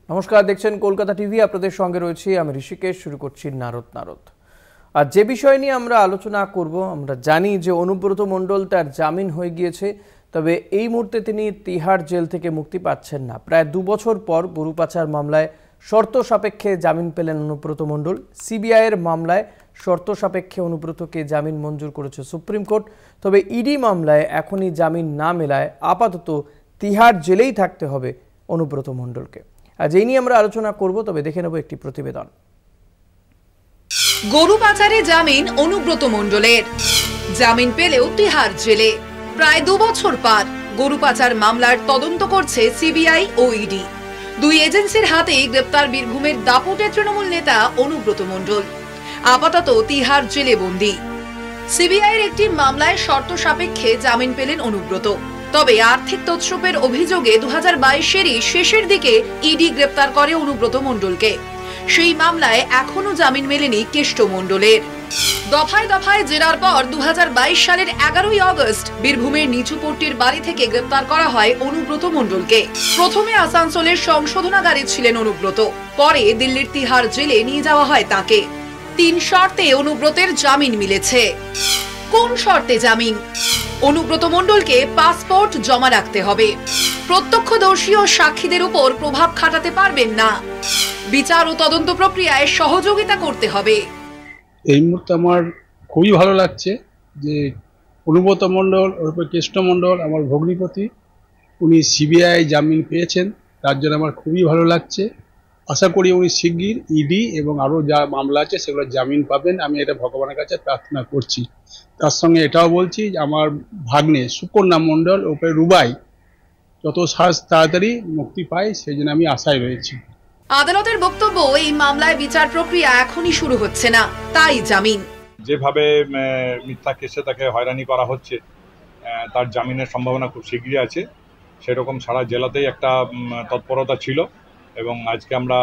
নমস্কার, দেখছেন কলকাতা টিভি। আপনাদের সঙ্গে রয়েছি আমি ঋষিকেশ। শুরু করছি নারদ। আর যে বিষয় নিয়ে আমরা আলোচনা করব, আমরা জানি যে অনুব্রত মণ্ডল তার জামিন হয়ে গিয়েছে, তবে এই মুহূর্তে তিনি তিহার জেল থেকে মুক্তি পাচ্ছেন না। প্রায় 2 বছর পর গরু পাচার মামলায় শর্ত সাপেক্ষে জামিন পেলেন অনুব্রত মণ্ডল। সিবিআইয়ের মামলায় শর্ত সাপেক্ষে অনুব্রতকে জামিন মঞ্জুর করেছে সুপ্রিম কোর্ট। তবে ইডি মামলায় এখনই জামিন না মেলায় আপাতত তিহার জেলেই থাকতে হবে অনুব্রত মণ্ডলকে। আজ এই নিয়ে আমরা আলোচনা করব, তবে দেখে নেব একটি প্রতিবেদন। গরু পাচারে জামিন অনুব্রত মণ্ডলের, জামিন পেলেও তিহার জেলে। প্রায় 2 বছর পর গরু পাচার মামলার তদন্ত করছে সিবিআই ও ইডি। দুই এজেন্সির হাতেই গ্রেপ্তার বীরভূমের দাপুটে তৃণমূল নেতা অনুব্রত মণ্ডল। আপাতত তিহার জেলে বন্দী। সিবিআইয়ের একটি মামলায় শর্ত সাপেক্ষে জামিন পেলেন অনুব্রত। তবে আর্থিক তছরূপের অভিযোগে 2022-এরই শেষের দিকে ইডি গ্রেপ্তার করে অনুব্রত মণ্ডলকে। সেই মামলায় এখনো জামিন মেলেনি কেষ্ট মণ্ডলের। দফায় দফায় জেরার পর 2022 সালের 11ই আগস্ট বীরভূমের নিচুপট্টির বাড়ি থেকে গ্রেপ্তার করা হয় অনুব্রত মণ্ডলকে। প্রথমে আসানসোলের সংশোধনাগারে ছিলেন অনুব্রত, পরে দিল্লির তিহার জেলে নিয়ে যাওয়া হয় তাকে। 3 শর্তে অনুব্রতের জামিন মিলেছে। কোন শর্তে জামিন? অনুব্রত মণ্ডলকে পাসপোর্ট জমা রাখতে হবে, প্রত্যক্ষদর্শী ও সাক্ষীদের উপর প্রভাব খাটাতে পারবেন না, বিচার ও তদন্ত প্রক্রিয়ায় সহযোগিতা করতে হবে। এই মুহূর্তে আমার খুবই ভালো লাগছে যে অনুব্রত মণ্ডল ওরূপে কেষ্ট মণ্ডল আমার ভগ্নিপতি, উনি সিবিআই জামিন পেয়েছেন, তার জন্য আমার খুবই ভালো লাগছে। আশা করি উনি শিগগির ইডি এবং আরও যা মামলা আছে সেগুলো জামিন পাবেন, আমি এটা ভগবানের কাছে প্রার্থনা করছি। তার সঙ্গে এটাও বলছি যে আমার ভাগ্নে সুকন্যা মণ্ডল ওপরে রুবাই যত তাড়াতাড়ি মুক্তি পায় সেই জন্য আমি আশায় রয়েছি। আদালতের বক্তব্য, এই মামলায় বিচার প্রক্রিয়া এখনই শুরু হচ্ছে না, তাই জামিন। যেভাবে মিথ্যা কেসে তাকে হয়রানি করা হচ্ছে, তার জামিনের সম্ভাবনা খুব শীঘ্রই আছে। সেরকম সারা জেলাতেই একটা তৎপরতা ছিল এবং আজকে আমরা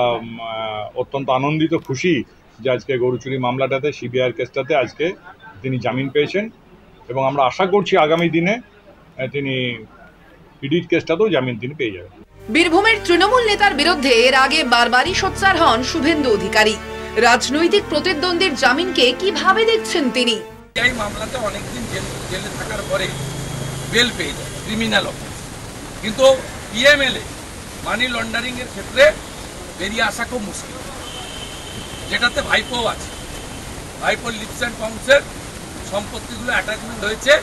অত্যন্ত আনন্দিত, খুশি যে আজকে গরু চুরি মামলাটাতে, সিবিআইয়ের কেসটাতে আজকে তিনি জামিন পেয়েছেন এবং আমরা আশা করছি আগামী দিনে তিনি ইডির কেসটাতেও জামিন তিনি পেয়ে যাবেন। বীরভূমের তৃণমূল নেতার বিরুদ্ধে এর আগে বারবারই সোচ্চার হন শুভেন্দু অধিকারী। রাজনৈতিক প্রতিদ্বন্দ্বীর জামিনকে কিভাবে দেখছেন তিনি? এই মামলাতে অনেকদিন জেলে থাকার পরে বেল পেয়ে যায় ক্রিমিনাল অফেন্স, কিন্তু পিএমএলএ মানি লন্ডারিং এর ক্ষেত্রে বেরিয়ে আসা খুব মুশকিল, যেটাতে ভাইপো আছে। ভাইপোর লিপস অ্যান্ড ফাউন্ডসের সম্পত্তিগুলো অ্যাটাচমেন্ট হয়েছে,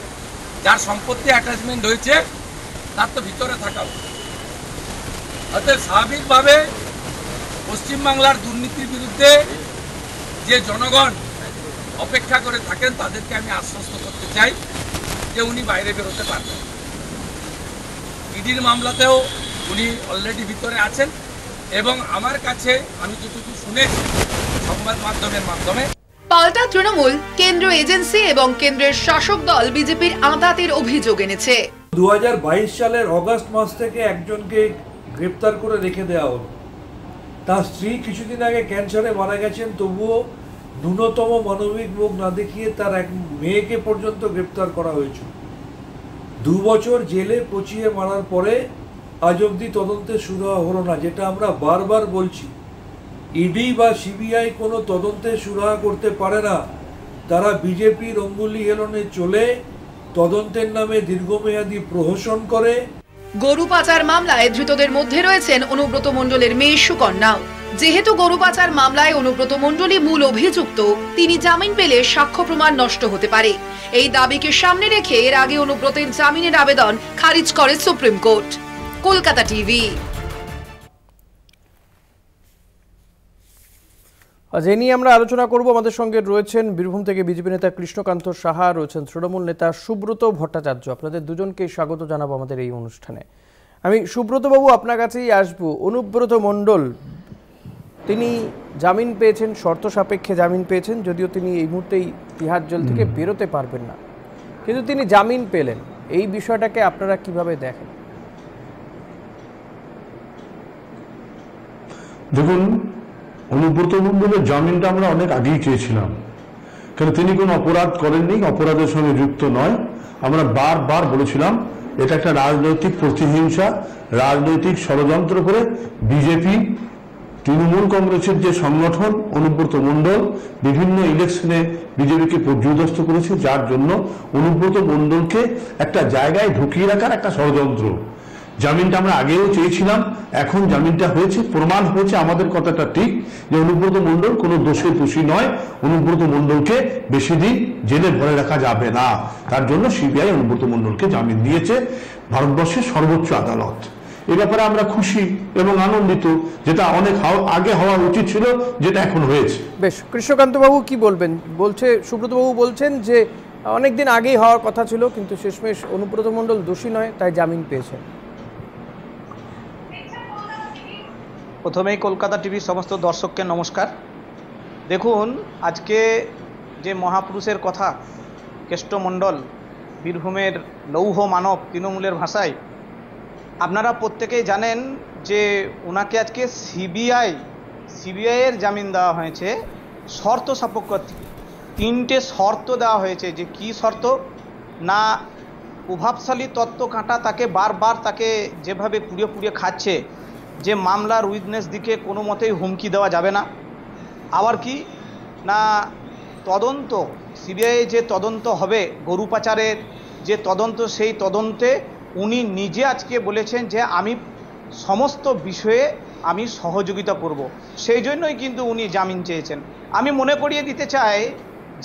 যার সম্পত্তি অ্যাটাচমেন্ট হয়েছে তার তো ভিতরে থাকা উচিত। অর্থাৎ স্বাভাবিকভাবে পশ্চিমবাংলার দুর্নীতির বিরুদ্ধে যে জনগণ অপেক্ষা করে থাকেন তাদেরকে আমি আশ্বস্ত করতে চাই যে উনি বাইরে বেরোতে পারবেন। ইডির মামলাতেও উনি অলরেডি ভিতরে আছেন এবং আমার কাছে আমি যতটুকু শুনেছি সংবাদ মাধ্যমের মাধ্যমে, পাল্টা তৃণমূল কেন্দ্র এজেন্সি এবং কেন্দ্রের শাসক দল বিজেপির আঁতাতের অভিযোগ এনেছে। 2022 সালের অগাস্ট মাস থেকে একজনকে গ্রেপ্তার করে রেখে দেওয়া হলো। তার স্ত্রী কিছুদিন আগে ক্যান্সারে মারা গেছেন, তবুও ন্যূনতম মানবিক মুখ না দেখিয়ে তার এক মেয়েকে পর্যন্ত গ্রেপ্তার করা হয়েছিল। 2 বছর জেলে পচিয়ে মারার পরে আজ অবধি তদন্তে শুরু হলো না, যেটা আমরা বারবার বলছি। ইডি বা সিবিআই কোনো তদন্তে সুরাহা করতে পারে না। তারা বিজেপির অঙ্গুলি হেলনে চলে তদন্তের নামে দীর্ঘমেয়াদী প্রহসন করে। গরু পাচার মামলায় ধৃতদের মধ্যে রয়েছেন অনুব্রত মণ্ডলের মেয়ে সুকন্যাও। যেহেতু গরু পাচার মামলায় অনুব্রত মণ্ডলই মূল অভিযুক্ত, তিনি জামিন পেলে সাক্ষ্য প্রমাণ নষ্ট হতে পারে। এই দাবিকে সামনে রেখে এর আগে অনুব্রতের জামিনের আবেদন খারিজ করে সুপ্রিম কোর্ট। কলকাতা টিভি। আজ এই নিয়ে আমরা আলোচনা করব। আমাদের সঙ্গে রয়েছেন বীরভূম থেকে বিজেপি নেতা কৃষ্ণকান্ত সাহা, রয়েছেন তৃণমূল নেতা সুব্রত ভট্টাচার্য। আপনাদের দুজনকে স্বাগত জানাবো আমাদের এই অনুষ্ঠানে। আমি সুব্রত বাবু আপনার কাছেই আসবো। অনুব্রত মণ্ডল তিনি জামিন পেয়েছেন, শর্ত সাপেক্ষে জামিন পেয়েছেন, যদিও তিনি এই মুহূর্তেই তিহার জেল থেকে বেরোতে পারবেন না, কিন্তু তিনি জামিন পেলেন। এই বিষয়টাকে আপনারা কিভাবে দেখেন? দেখুন, অনুব্রত মণ্ডলের জামিনটা আমরা অনেক আগেই চেয়েছিলাম, কারণ তিনি কোনো অপরাধ করেননি, অপরাধের সঙ্গে যুক্ত নয়। আমরা বারবার বলেছিলাম এটা একটা রাজনৈতিক প্রতিহিংসা, রাজনৈতিক ষড়যন্ত্র করে বিজেপি তৃণমূল কংগ্রেসের যে সংগঠন অনুব্রত মণ্ডল বিভিন্ন ইলেকশনে বিজেপিকে পর্যুদস্ত করেছে, যার জন্য অনুব্রত মণ্ডলকে একটা জায়গায় ঢুকিয়ে রাখার একটা ষড়যন্ত্র। জামিনটা আমরা আগেও চেয়েছিলাম, এখন জামিনটা হয়েছে, প্রমাণ হয়েছে আমাদের কথাটা ঠিক যে অনুব্রত মণ্ডল কোনো দোষে দোষী নয়। অনুব্রত মণ্ডলকে বেশি দিন জেলে ভরে রাখা যাবে না, তার জন্য সিবিআই অনুব্রত মণ্ডলকে জামিন দিয়েছে ভারতবর্ষের সর্বোচ্চ আদালত। এ ব্যাপারে আমরা খুশি এবং আনন্দিত, যেটা অনেক আগে হওয়া উচিত ছিল, যেটা এখন হয়েছে। বেশ, কৃষ্ণকান্ত বাবু কি বলবেন? বলছে সুব্রত বাবু বলছেন যে অনেকদিন আগেই হওয়ার কথা ছিল, কিন্তু শেষমেশ অনুব্রত মণ্ডল দোষী নয়, তাই জামিন পেয়েছেন। প্রথমেই কলকাতা টিভির সমস্ত দর্শককে নমস্কার। দেখুন, আজকে যে মহাপুরুষের কথা, কেষ্টমণ্ডল, বীরভূমের লৌহ মানব তৃণমূলের ভাষায়, আপনারা প্রত্যেকেই জানেন যে ওনাকে আজকে সিবিআইয়ের জামিন দেওয়া হয়েছে শর্ত সাপেক্ষ। 3টে শর্ত দেওয়া হয়েছে। যে কি শর্ত? না, প্রভাবশালী তত্ত্ব কাঁটা তাকে বারবার তাকে যেভাবে পুড়িয়ে পুড়িয়ে খাচ্ছে, যে মামলার উইটনেস দিকে কোনো মতেই হুমকি দেওয়া যাবে না। আবার কি না, তদন্ত, সিবিআই যে তদন্ত হবে গরু পাচারের যে তদন্ত, সেই তদন্তে উনি নিজে আজকে বলেছেন যে আমি সমস্ত বিষয়ে আমি সহযোগিতা করব। সেই জন্যই কিন্তু উনি জামিন চেয়েছেন। আমি মনে করিয়ে দিতে চাই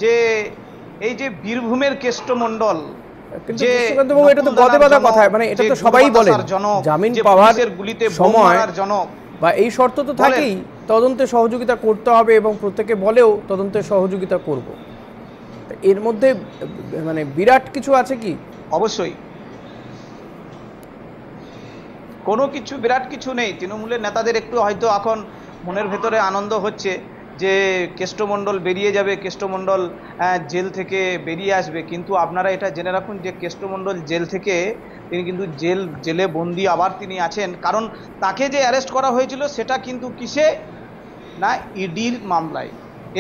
যে এই যে বীরভূমের কেষ্টমণ্ডল, যে এটা তো গদে বাঁধা কথা, মানে এটা তো সবাই বলে জামিন পাওয়ার সময় বা এই শর্ত তো থাকেই, তদন্তে সহযোগিতা করতে হবে এবং প্রত্যেকে বলেও তদন্তে সহযোগিতা করব। এর মধ্যে মানে বিরাট কিছু আছে কি? অবশ্যই কোনো কিছু বিরাট কিছু নেই। তৃণমূলের নেতাদের একটু হয়তো এখন মনের ভেতরে আনন্দ হচ্ছে যে কেষ্টমণ্ডল বেরিয়ে যাবে, কেষ্টমণ্ডল জেল থেকে বেরিয়ে আসবে। কিন্তু আপনারা এটা জেনে রাখুন যে কেষ্টমণ্ডল জেল থেকে তিনি কিন্তু জেলে বন্দি আবার তিনি আছেন। কারণ তাকে যে অ্যারেস্ট করা হয়েছিল সেটা কিন্তু কিসে না, ইডির মামলায়।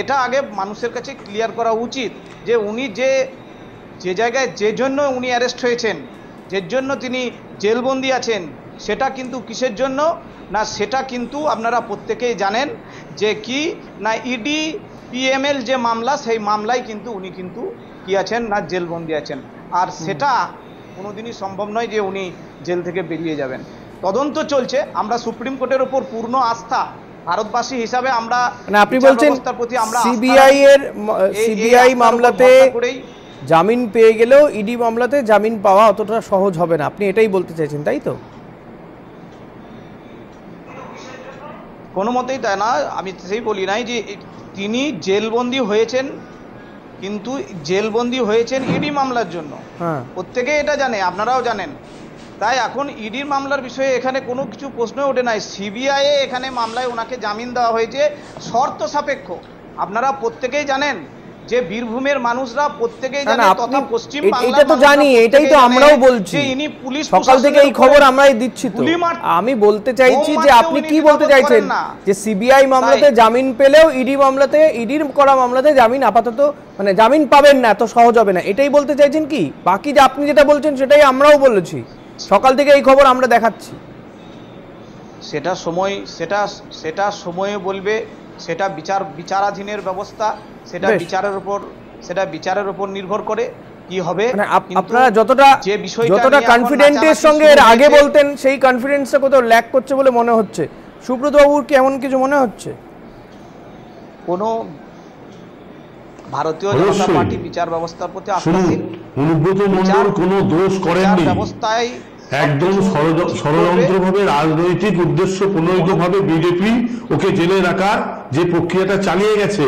এটা আগে মানুষের কাছে ক্লিয়ার করা উচিত যে উনি যে জায়গায় যে জন্য উনি অ্যারেস্ট হয়েছেন, যে জন্য তিনি জেলবন্দি আছেন, সেটা কিন্তু কিসের জন্য না, সেটা কিন্তু আপনারা প্রত্যেকেই জানেন যে কি না, ইডি পিএমএল যে মামলা, সেই মামলায় কিন্তু উনি কিন্তু কি আছেন না, জেলবন্দি আছেন। আর সেটা কোনোদিনই সম্ভব নয় যে উনি জেল থেকে বেরিয়ে যাবেন। তদন্ত চলছে। আমরা সুপ্রিম কোর্টের ওপর পূর্ণ আস্থা ভারতবাসী হিসাবে আমরা, আপনি বলছেন সিবিআই মামলাতে জামিন পেয়ে গেলেও ইডি মামলাতে জামিন পাওয়া অতটা সহজ হবে না, আপনি এটাই বলতে চাইছেন, তাই তো? কোনো মতেই তাই না। আমি সেই বলি নাই যে তিনি জেলবন্দি হয়েছেন, কিন্তু জেলবন্দি হয়েছেন ইডি মামলার জন্য। প্রত্যেকে এটা জানে, আপনারাও জানেন। তাই এখন ইডির মামলার বিষয়ে এখানে কোনো কিছু প্রশ্ন ওঠে নাই। সিবিআই এখানে মামলায় ওনাকে জামিন দেওয়া হয়েছে শর্ত সাপেক্ষ। আপনারা প্রত্যেকেই জানেন যে বীরভূমের মানুষরা প্রত্যেকেই জানে, তথা পশ্চিম বাংলা, এটা তো জানি, এটাই তো আমরাও বলছি, ইনি পুলিশ সকাল থেকে এই খবর আমরাই দিচ্ছি। তো আমি বলতে চাইছি যে আপনি কি বলতে চাইছেন যে সিবিআই মামলাতে জামিন পেলেও ইডি মামলাতে, ইডির করা মামলাতে জামিন আপাতত মানে জামিন পাবেন না, এত সহজ হবে না, এটাই বলতে চাইছেন কি? বাকি যে আপনি যেটা বলছেন সেটাই আমরাও বলেছি, সকাল থেকে এই খবর আমরা দেখাচ্ছি। সেটা সময়ে বলবে, সেটা বিচারাধীনের ব্যবস্থা, সেটা বিচারের উপর নির্ভর করে কি হবে। আপনারা যতটা কনফিডেন্সের সঙ্গে এর আগে বলতেন, সেই কনফিডেন্সটা কোথাও ল্যাক করছে বলে মনে হচ্ছে। সুব্রত বাবুর কি এমন কিছু মনে হচ্ছে? কোনো ভারতীয় জনতা পার্টি বিচার ব্যবস্থার প্রতি আস্থাশীল। অনুব্রত মণ্ডল কোনো দোষ করেননি, ব্যবস্থায় একদম ষড়যন্ত্রভাবে, রাজনৈতিক উদ্দেশ্য প্রণোদিতভাবে বিজেপি ওকে জেলে রাখার যে প্রক্রিয়াটা চালিয়ে গেছে।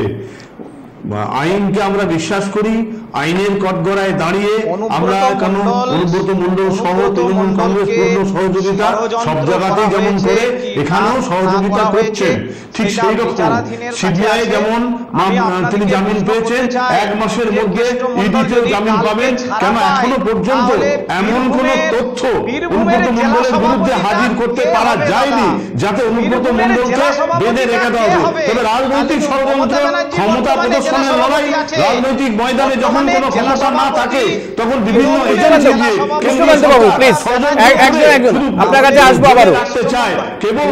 আইনকে আমরা বিশ্বাস করি, আইনের কটগড়ায় দাঁড়িয়ে আমরা কেন অনুব্রত মণ্ডল সহ তৃণমূল কংগ্রেস পূর্ণ সহযোগিতা সব জায়গাতেই যেমন করে এখানেও সহযোগিতা করছেন, ঠিক সেই রকম সিবিআই যেমন তিনি জামিন পেয়েছেন, 1 মাসের মধ্যে ইডিতেও জামিন পাবেন। কেন এখনো পর্যন্ত এমন কোন তথ্য অনুব্রত মণ্ডলের বিরুদ্ধে হাজির করতে পারা যায়নি যাতে অনুব্রত মণ্ডলকে বেঁধে রেখে দেওয়া হবে? তবে রাজনৈতিক ষড়যন্ত্র, ক্ষমতা প্রদর্শনের লড়াই রাজনৈতিক ময়দানে যখন যখন কোনো ক্ষমতা না থাকে তখন বিভিন্ন এজেন্সি দিয়ে কৃষ্ণকান্তবাবু প্লিজ একজন আপনার কাছে আসবো আবারও রাখতে চায় কেবল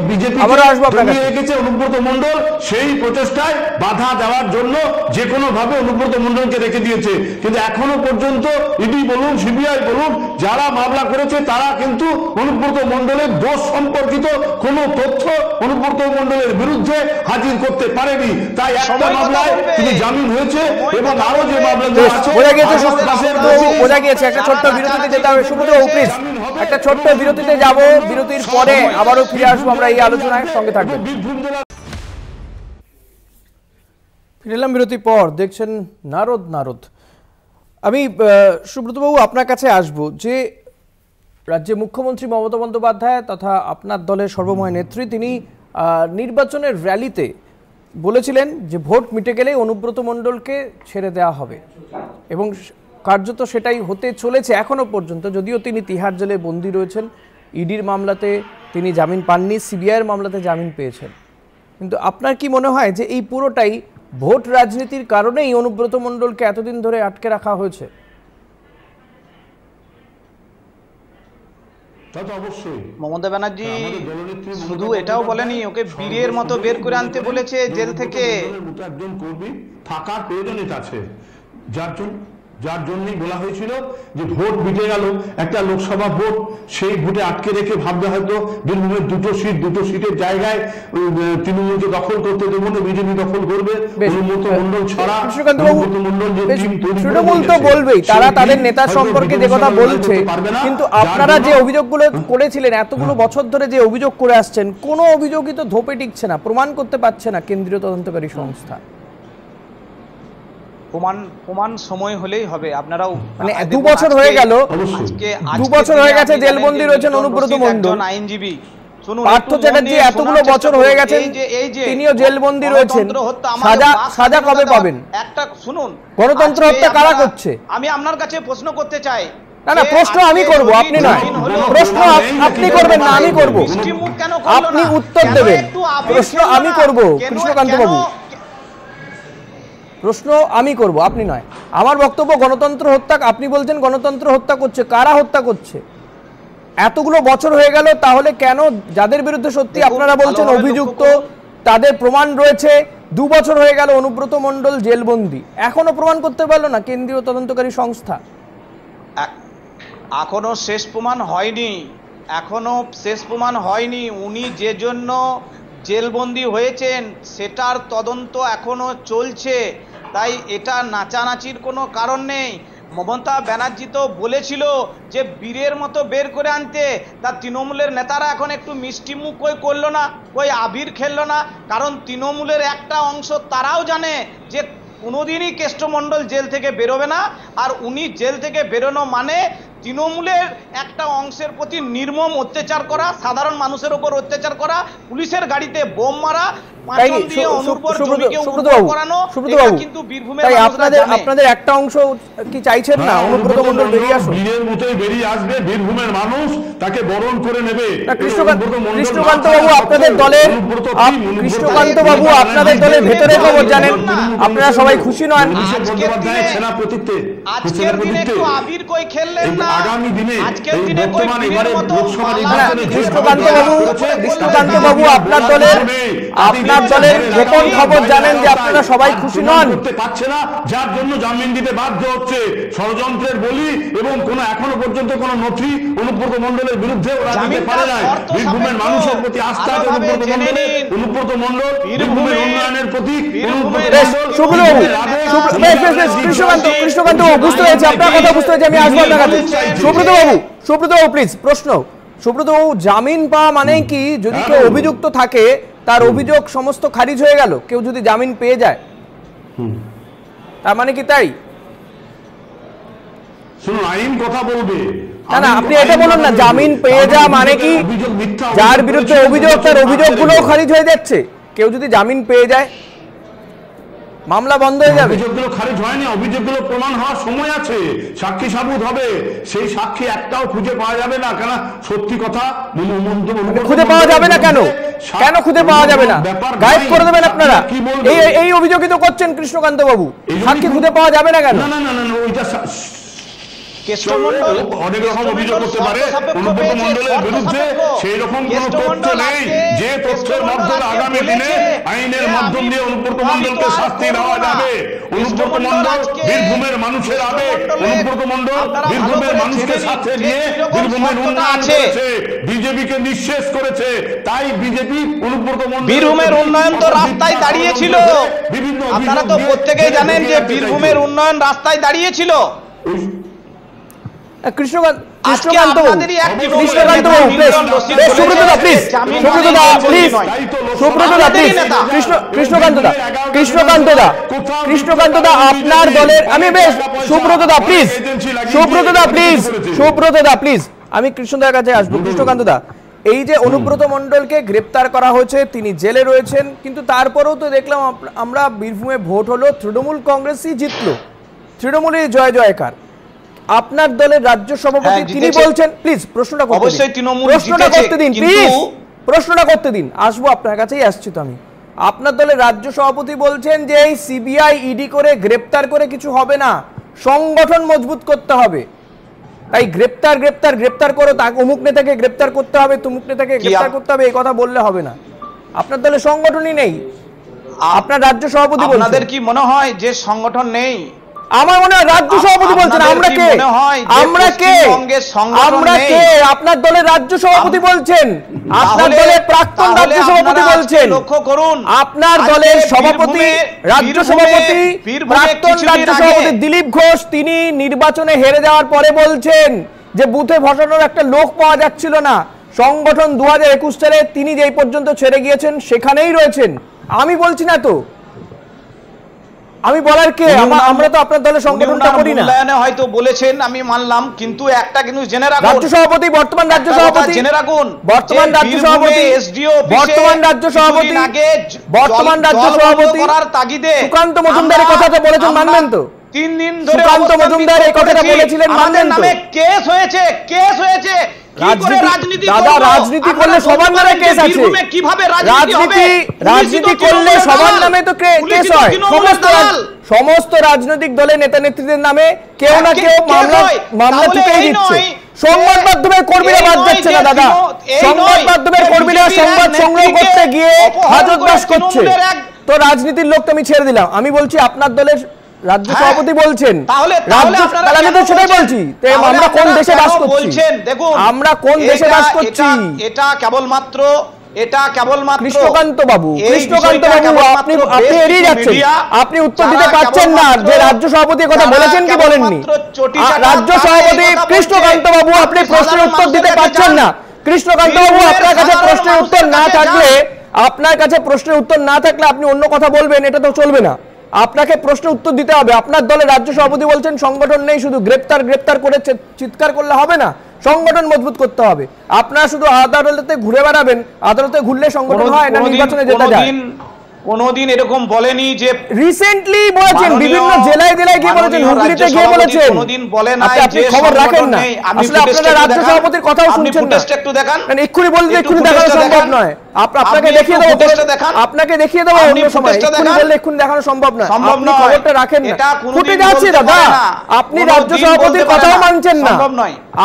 বিজেপি আবারও আসবো আপনার কাছে রেখেছে অনুব্রত মণ্ডল সেই প্রচেষ্টায় বাধা দেওয়ার জন্য যে কোনো ভাবে অনুব্রত মণ্ডলকে রেখে দিয়েছে, কিন্তু এখনো পর্যন্ত ইডি বলুন সিবিআই বলুন যারা মামলা করেছে তারা কিন্তু অনুব্রত মণ্ডলের দোষ সম্পর্কিত কোনো তথ্য অনুব্রত মণ্ডলের বিরুদ্ধে হাজির করতে পারেনি। তাই একটা মামলায় তিনি জামিন হয়েছে এবং আরো যে মামলাগুলো আছে বোঝা গিয়েছে। একটা ছোট্ট বিরতিতে যেতে হবে। সুব্রতবাবু প্লিজ একটা ছোট্ট বিরতিতে যাব, বিরতির পরে আবারও ফিরে আসবো আমরা এই আলোচনায়, সঙ্গে থাকবেন। ফিরে এলাম বিরতির পর, দেখছেন নারদ। আমি সুব্রতবাবু আপনার কাছে আসবো যে রাজ্যে মুখ্যমন্ত্রী মমতা বন্দ্যোপাধ্যায় তথা আপনার দলের সর্বময় নেত্রী তিনি নির্বাচনের র্যালিতে বলেছিলেন যে ভোট মিটে গেলে অনুব্রত মণ্ডলকে ছেড়ে দেওয়া হবে এবং কার্যত সেটাই হতে চলেছে এখনো পর্যন্ত। যদিও তিনি তিহার জেলে বন্দী রয়েছেন, ইডির মামলাতে তিনি জামিন পাননি, সিবিআইয়ের মামলাতে জামিন পেয়েছেন, কিন্তু আপনার কি মনে হয় যে এই পুরোটাই ভোট রাজনীতির কারণেই অনুব্রত মণ্ডলকে এতদিন ধরে আটকে রাখা হয়েছে? মমতা ব্যানার্জি শুধু এটাও বলেনি, ওকে বীরের মতো বের করে আনতে বলেছে জেল থেকে। একজন কর্মী থাকার প্রয়োজনীয়তা আছে, যার জন্যই বলা হয়েছিল যে ভোট মিটে গেল, একটা লোকসভা ভোট, সেই ভোটে আটকে রেখে ভাবতে হয়তো বীরভূমের দুটো সিটের জায়গায় তৃণমূলকে দখল করতে দেবো না, বিজেপি দখল করবে, অনুব্রত মণ্ডল ছাড়া তৃণমূল তো বলবেই, তারা তাদের নেতা সম্পর্কে যে কথা বলছে, কিন্তু আপনারা যে অভিযোগগুলো করেছিলেন এতগুলো বছর ধরে যে অভিযোগ করে আসছেন, কোনো অভিযোগই তো ধোপে টিকছে না, প্রমাণ করতে পারছে না কেন্দ্রীয় তদন্তকারী সংস্থা। প্রমাণ সময় হলেই হবে। আপনারাও মানে 2 বছর হয়ে গেল, 2 বছর হয়ে গেছে জেলবন্দি রয়েছেন অনুব্রত মণ্ডল, আইনজীবী পার্থ চ্যাটার্জি এতগুলো বছর হয়ে গেছে তিনিও জেলবন্দি রয়েছেন, সাজা কবে পাবেন? একটা শুনুন, গণতন্ত্র হত্যা কারা করছে? আমি আপনার কাছে প্রশ্ন করতে চাই। না প্রশ্ন আমি করব, আপনি নয়। প্রশ্ন আপনি করবেন না, আমি করব, আপনি উত্তর দেবেন। প্রশ্ন আমি করব কৃষ্ণকান্ত বাবু, প্রশ্ন আমি করব, আপনি নয়। আমার বক্তব্য গণতন্ত্র হত্যা, আপনি বলছেন গণতন্ত্র হত্যা করছে, কারা হত্যা করছে? এতগুলো বছর হয়ে গেল, তাহলে কেন যাদের বিরুদ্ধে সত্যি আপনারা বলছেন অভিযুক্ত তাদের প্রমাণ রয়েছে, 2 বছর হয়ে গেল অনুব্রত মণ্ডল জেলবন্দি, এখনো প্রমাণ করতে পারলো না কেন্দ্রীয় তদন্তকারী সংস্থা? এখনো শেষ প্রমাণ হয়নি। উনি যে জন্য জেলবন্দি হয়েছেন সেটার তদন্ত এখনো চলছে, তাই এটা নাচানাচির কোনো কারণ নেই। মমতা ব্যানার্জি তো বলেছিল যে বীরের মতো বের করে আনতে, তা তৃণমূলের নেতারা এখন একটু মিষ্টি মুখ কই করলো না, কই আবির খেললো না? কারণ তৃণমূলের একটা অংশ তারাও জানে যে কোনোদিনই কেষ্টমণ্ডল জেল থেকে বেরোবে না, আর উনি জেল থেকে বেরোনো মানে তৃণমূলের একটা অংশের প্রতি নির্মম অত্যাচার করা, সাধারণ মানুষের উপর অত্যাচার করা, পুলিশের গাড়িতে বোম মারা, আপনাদের একটা অংশ কি চাইছেন না অনুব্রত মণ্ডল বেরিয়ে আসুন? বীরের মতোই বেরিয়ে আসবে, বীরভূমের মানুষ তাকে বরণ করে নেবে। কৃষ্ণকান্ত বাবু আপনাদের দলের, কৃষ্ণকান্ত বাবু আপনাদের দলের ভেতরে খবর জানেন, আপনারা সবাই খুশি নন? আজকের দিনে একটু আবির কই খেললেন না? আগামী দিনে কৃষ্ণকান্ত বাবু আপনার দলের গোপন খবর জানেন যে আপনারা সবাই খুশি নন, করতে পারছে না, যার জন্য জামিন দিতে বাধ্য হচ্ছে। ষড়যন্ত্রের বলি এবং কোনো এখনো পর্যন্ত কোনো নথি অনুব্রত মণ্ডলের বিরুদ্ধে ওরা দিতে পারে নাই। বীরভূমের মানুষের প্রতি আস্থা অনুব্রত মণ্ডল, বীরভূমের উন্নয়নের প্রতি কৃষ্ণকান্ত বাবু বুঝতে পেরেছি, আপনার কথা বুঝতে পেরেছি, আমি আসবো আপনার কাছে। সুব্রত বাবু প্লিজ, প্রশ্ন সুব্রত বাবু, জামিন পাওয়া মানে কি যদি কেউ অভিযুক্ত থাকে তার অভিযোগ সমস্ত খারিজ হয়ে গেল, কেউ যদি জামিন পেয়ে যায় তার মানে কি তাই? শুনুন, আইন কথা বলবে না আপনি এটা বলুন না, জামিন পেয়ে যাওয়া মানে কি যার বিরুদ্ধে অভিযোগ তার অভিযোগগুলো খারিজ হয়ে যাচ্ছে? কেউ যদি জামিন পেয়ে যায় মামলা বন্ধ হয়ে যাবে? অভিযোগগুলো খারিজ হয়নি, অভিযোগগুলো প্রমাণ হওয়ার সময় আছে, সাক্ষী সাবুত হবে, সেই সাক্ষী একটাও খুঁজে পাওয়া যাবে না। কেন সত্যি কথা খুঁজে পাওয়া যাবে না কেন? কেন খুঁজে পাওয়া যাবে না? গায়েব করে দেবেন আপনারা? এই অভিযোগই তো করছেন কৃষ্ণকান্ত বাবু, সাক্ষী খুঁজে পাওয়া যাবে না কেন? না না না না, ওইটা অনেক রকম অভিযোগ করতে পারে অনুব্রত মণ্ডলের বিরুদ্ধে, সেই রকম কোন তথ্য নেই যে তথ্যের মাধ্যমে আগামী দিনে আইনের মাধ্যম দিয়ে অনুব্রত মণ্ডলকে শাস্তি দেওয়া যাবে। অনুব্রত মণ্ডল বীরভূমের মানুষের আবেগ, অনুব্রত মণ্ডল বীরভূমের মানুষকে সাথে নিয়ে বীরভূমের উন্নয়ন করেছে, বিজেপিকে নিঃশেষ করেছে। তাই বিজেপি অনুব্রত মণ্ডল বীরভূমের উন্নয়ন তো রাস্তায় দাঁড়িয়েছিল, আপনারা তো প্রত্যেকেই জানেন যে বীরভূমের উন্নয়ন রাস্তায় দাঁড়িয়েছিল। কৃষ্ণকান্ত দা আপনার দলের, আমি বেশ সুব্রত দা প্লিজ, আমি কৃষ্ণদার কাছে আসবো। কৃষ্ণকান্ত দা, এই যে অনুব্রত মণ্ডলকে গ্রেপ্তার করা হয়েছে, তিনি জেলে রয়েছেন, কিন্তু তারপরেও তো দেখলাম আমরা বীরভূমে ভোট হলো, তৃণমূল কংগ্রেসই জিতলো, তৃণমূলের জয় জয়কার। আপনার দলের রাজ্য সভাপতি তিনি বলছেন, প্লিজ প্রশ্নটা করতে দিন, আসবো আপনার কাছেই, আসছি তো আমি। আপনার দলের রাজ্য সভাপতি বলছেন যে এই সিবিআই ইডি করে গ্রেপ্তার করে কিছু হবে না, সংগঠন মজবুত করতে হবে, তাই গ্রেপ্তার করো, অমুক নেতাকে গ্রেপ্তার করতে হবে, তুমুক নেতাকে গ্রেপ্তার করতে হবে, এই কথা বললে হবে না। আপনার দলের সংগঠনই নেই, আপনার রাজ্য সভাপতি বলছেন। আপনাদের কি মনে হয় যে সংগঠন নেই? আমার মনে হয় রাজ্য সভাপতি বলছেন। আমরা কে? আপনার দলের রাজ্য সভাপতি বলছেন, আপনার দলের প্রাক্তন রাজ্য সভাপতি বলছেন, লক্ষ্য করুন আপনার দলের সভাপতি, রাজ্য সভাপতি, প্রাক্তন রাজ্য সভাপতি দিলীপ ঘোষ, তিনি নির্বাচনে হেরে যাওয়ার পরে বলছেন যে বুথে বসানোর একটা লোক পাওয়া যাচ্ছিল না, সংগঠন 2021 সালে তিনি যেই পর্যন্ত ছেড়ে গিয়েছেন সেখানেই রয়েছেন। আমি বলছি না তো, আমি বলার কে? আমরা তো আপনার দলের সংগঠনটা করি না। মূল্যায়নে হয়তো বলেছেন, আমি মানলাম, কিন্তু একটা কিন্তু জেনে রাখুন, রাজ্য সভাপতি, বর্তমান রাজ্য সভাপতি, জেনে রাখুন, বর্তমান রাজ্য সভাপতি, বর্তমান রাজ্য সভাপতি করার তাগিদে সুকান্ত মজুমদার এই কথাটা বলেছেন, মানবেন তো? 3 দিন ধরে সুকান্ত মজুমদার এই কথাটা বলেছিলেন, মানবেন তো? কেস হয়েছে রাজনীতি করলে সবার নামে কেস আছে, রাজনীতি করলে সবার নামে তো কেস হয়, সমস্ত রাজনৈতিক দলের নেতা নেত্রীদের নামে কেউ না কেউ মামলা চুকিয়ে দিচ্ছে। সংবাদ মাধ্যমের কর্মীরা বাদ যাচ্ছে না দাদা, সংবাদ মাধ্যমের কর্মীরা সংবাদ সংগ্রহ করতে গিয়ে হাজতবাস করছে, তো রাজনীতির লোক তো আমি ছেড়ে দিলাম। আমি বলছি আপনার দলের রাজ্য সভাপতি বলছেন, আমি তো সেটাই বলছি, আমরা কোন দেশে বাস করছি? আমরা কোন দেশে বাস করছি? এটা কেবলমাত্র কৃষ্ণকান্ত বাবু, আপনি এড়িয়ে যাচ্ছেন, আপনি উত্তর দিতে পারছেন না যে রাজ্য সভাপতি কথা বলেছেন কি বলেননি। রাজ্য সভাপতি কৃষ্ণকান্ত বাবু, আপনি প্রশ্নের উত্তর দিতে পারছেন না। কৃষ্ণকান্ত বাবু, আপনার কাছে প্রশ্নের উত্তর না থাকলে আপনি অন্য কথা বলবেন, এটা তো চলবে না। আপনাকে প্রশ্নের উত্তর দিতে হবে। আপনার দলের রাজ্য সভাপতি বলছেন সংগঠন নেই, শুধু গ্রেপ্তার করে চিৎকার করলে হবে না, সংগঠন মজবুত করতে হবে। আপনারা শুধু আদালতে ঘুরে বেড়াবেন, আদালতে ঘুরলে সংগঠন হয় না, নির্বাচনে যেতে যায়। কোনদিন এরকম বলেনি যে রিসেন্টলি বলেছেন, বিভিন্ন জেলায় গিয়ে বলেছেন, হুগলিতে গিয়ে বলেছেন, কোনদিন বলে না আপনি খবর রাখেন না। আসলে আপনারা রাজ্য সভাপতির কথাও শুনছেন না, একটু দেখান, এক্ষুনি বললে এক্ষুনি দেখানো সম্ভব নয়। আপনাকে দেখিয়ে দেবো, অন্য সময়, এক্ষুনি বললে এক্ষুনি দেখানো সম্ভব নয়। আপনি খবরটা রাখেন না, ফুটেজ আছে দাদা, আপনি রাজ্য সভাপতির কথাও মানছেন না,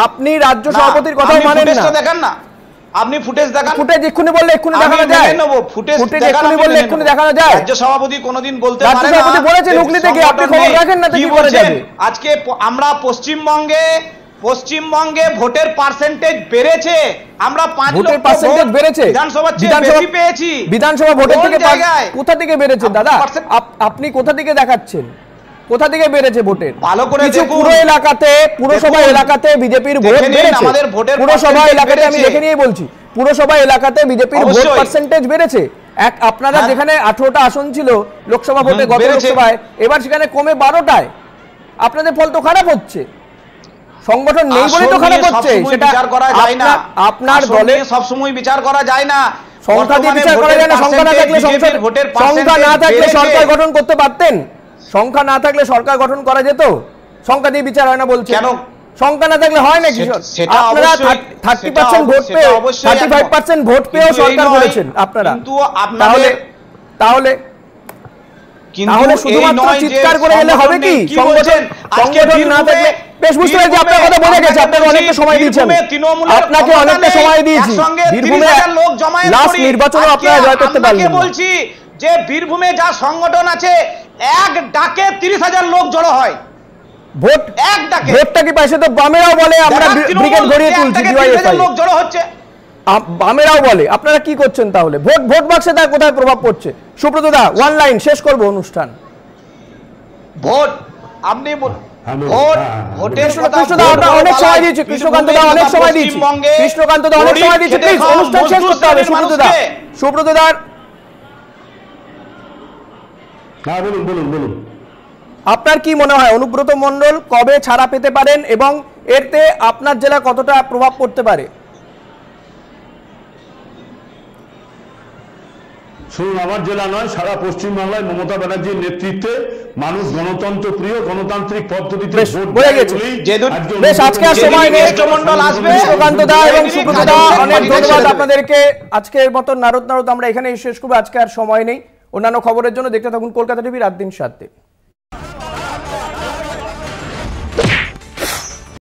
আপনি রাজ্য সভাপতির কথাও মানেন না। দেখান না, আপনি ফুটেজ দেখান, ফুটেজ এক্ষুনি বললে এক্ষুনি দেখানো যায়, ফুটেজ এক্ষুনি বললে এক্ষুনি দেখানো যায়। রাজ্য সভাপতি কোনোদিন বলতে পারে না, রাজ্য সভাপতি বলেছেন হুগলিতে গিয়ে, আপনি খবর রাখেন না তো কি করে যাবে? আজকে আমরা পশ্চিমবঙ্গে ভোটের পার্সেন্টেজ বেড়েছে, আমরা 5 ভোটের পার্সেন্টেজ বেড়েছে, বিধানসভা ভোটের থেকে কোথা থেকে বেড়েছে দাদা? আপনি কোথা থেকে দেখাচ্ছেন, কোথা থেকে বেড়েছে ভোটের? ভালো করে দেখুন, পুরো এলাকাতে, পুরসভা এলাকাতে বিজেপির ভোট বেড়েছে, পুরসভা এলাকাতে আমি দেখে নিয়ে বলছি, পুরসভা এলাকাতে বিজেপির ভোট পার্সেন্টেজ বেড়েছে। আপনারা যেখানে 18টা আসন ছিল লোকসভা ভোটে গত লোকসভায়, এবার সেখানে কমে 12টায়। আপনাদের ফল তো খারাপ হচ্ছে, সংগঠন নেই বলে তো খারাপ হচ্ছে। সেটা বিচার করা যায় না, আপনার দলে সব সময় বিচার করা যায় না, সংখ্যা দিয়ে বিচার করা যায় না। সংখ্যা না থাকলে সরকার গঠন করতে পারতেন, সংখ্যা না থাকলে সরকার গঠন করা যেত, সংখ্যা দিয়ে বিচার হয় না বলছে। সংখ্যা না থাকলে হয় নাকি? সেটা আপনারা অবশ্যই 30% ভোট পেয়ে 35% ভোট পেয়েও সরকার করেছেন আপনারা। কিন্তু আপনাদের তাহলে তাহলে শুধুমাত্র চিৎকার করে গেলে হবে কি? সংগঠন না থাকলে বেশ বুঝতে পেরেছি, আপনার কথা বোঝা গেছে। আপনাকে অনেকটা সময় দিয়েছি, আপনাকে অনেকটা সময় দিয়েছি। বীরভূমে লাস্ট নির্বাচনে আপনারা জয় করতে পারলেন। বলছি যে বীরভূমে যা সংগঠন আছে এক ডাকে 30,000 লোক জড়ো হয়। ভোট এক ডাকে ভোটটা কি পাইছে? তো বামেরাও বলে আমরা ব্রিগেড গড়িয়ে তুলছি, লোক জড়ো হচ্ছে, বামেরাও বলে। আপনারা কি করছেন তাহলে? ভোট বাক্সে তার কোথায় প্রভাব পড়ছে? সুব্রত দা, ওয়ান লাইন, শেষ করব অনুষ্ঠান। ভোট আপনি ভোটের কথা অনেক সময় দিয়েছি, কৃষ্ণকান্ত দা অনেক সময় দিয়েছি, কৃষ্ণকান্ত দা অনেক সময় দিয়েছি, প্লিজ অনুষ্ঠান শেষ করতে হবে। সুব্রত দা বলুন। আপনার কি মনে হয় অনুব্রত মণ্ডল কবে ছাড়া পেতে পারেন এবং এতে আপনার জেলা কতটা প্রভাব পড়তে পারে? শুনুন, আমার জেলা নয়, সারা পশ্চিমবাংলায় মমতা ব্যানার্জির নেতৃত্বে মানুষ গণতন্ত্র প্রিয়, গণতান্ত্রিক পদ্ধতিতে ভোট দেয়। বেশ, আজকে আর সময় নেই। কৃষ্ণকান্ত দা এবং সুব্রত দা, অনেক ধন্যবাদ আপনাদেরকে। আজকের মতো নারদ আমরা এখানেই শেষ করবো, আজকে আর সময় নেই। অন্যান্য খবরের জন্য দেখতে থাকুন কলকাতা টিভি রাত দিন 7 দিন।